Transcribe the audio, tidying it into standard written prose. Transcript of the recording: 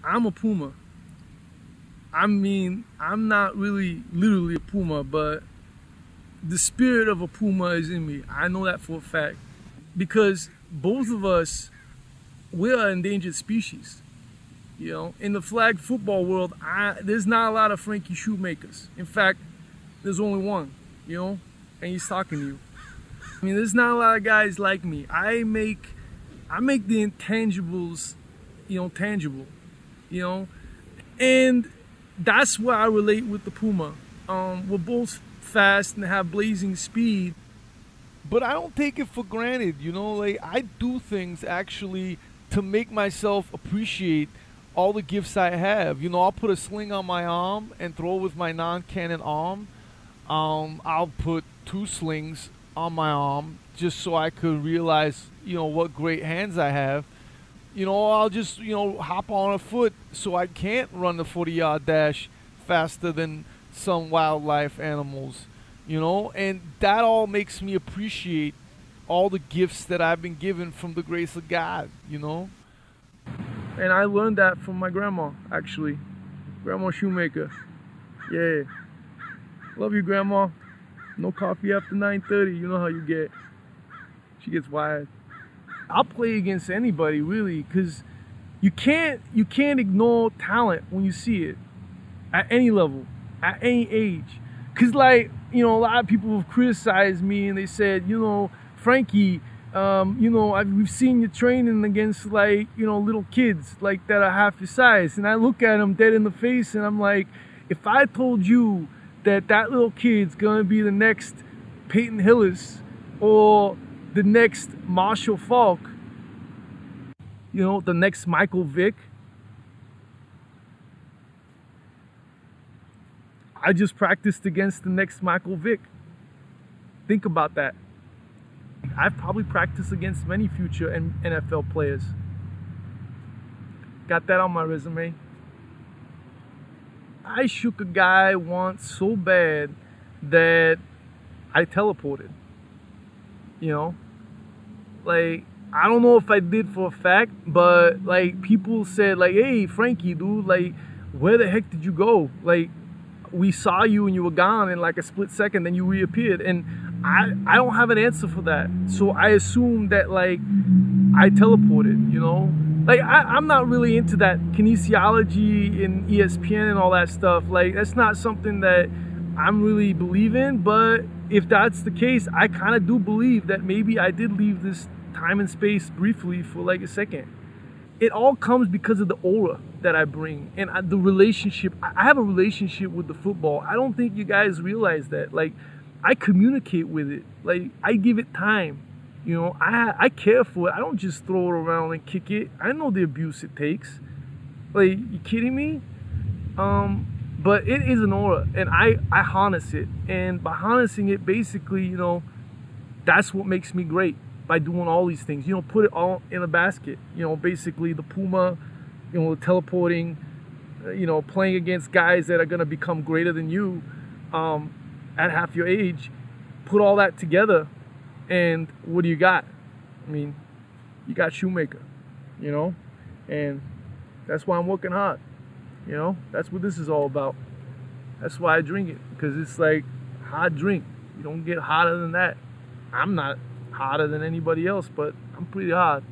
I'm a Puma. I mean, I'm not really literally a Puma, but the spirit of a Puma is in me. I know that for a fact. Because both of us, we're an endangered species. You know, in the flag football world, there's not a lot of Frankie Shoemakers. In fact, there's only one, you know, and he's talking to you. I mean, there's not a lot of guys like me. I make the intangibles, you know, tangible, you know, and that's where I relate with the Puma. We're both fast and have blazing speed, but I don't take it for granted, you know, like I do things actually to make myself appreciate all the gifts I have. You know, I'll put a sling on my arm and throw with my non-cannon arm. I'll put 2 slings on my arm just so I could realize, you know, what great hands I have. You know, I'll just, you know, hop on a foot so I can't run the 40-yard dash faster than some wildlife animals, you know, and that all makes me appreciate all the gifts that I've been given from the grace of God, you know. And I learned that from my grandma, actually. Grandma Shoemaker. Yeah. Love you, Grandma. No coffee after 9:30. You know how you get. She gets wired. I'll play against anybody, really, because you can't ignore talent when you see it. At any level. At any age. Because, like, you know, a lot of people have criticized me and they said, you know, Frankie, you know, we've seen you training against, like, you know, little kids like that are half your size. And I look at them dead in the face and I'm like, if I told you that little kid's gonna be the next Peyton Hillis or the next Marshall Falk, you know, the next Michael Vick, I just practiced against the next Michael Vick. Think about that. I've probably practiced against many future NFL players. Got that on my resume. I shook a guy once so bad that I teleported. You know? Like, I don't know if I did for a fact, but like people said like, hey, Frankie, dude, like, where the heck did you go? Like, we saw you and you were gone in like a split second, then you reappeared. And I don't have an answer for that. So I assumed that like I teleported, you know? Like I'm not really into that kinesiology and ESPN and all that stuff. Like that's not something that I'm really believe in, but if that's the case, I kind of do believe that maybe I did leave this time and space briefly for like a second. It all comes because of the aura that I bring and the relationship. I have a relationship with the football. I don't think you guys realize that. Like, I communicate with it. Like, I give it time. You know, I care for it. I don't just throw it around and kick it. I know the abuse it takes. Like, you kidding me? But it is an aura, and I harness it. And by harnessing it, basically, you know, that's what makes me great. By doing all these things, you know, put it all in a basket. You know, basically the Puma, you know, teleporting, you know, playing against guys that are gonna become greater than you at half your age. Put all that together, and what do you got? I mean, you got Shoemaker, you know, and that's why I'm working hard. You know, that's what this is all about. That's why I drink it, because it's like hard drink. You don't get hotter than that. I'm not hotter than anybody else, but I'm pretty hard.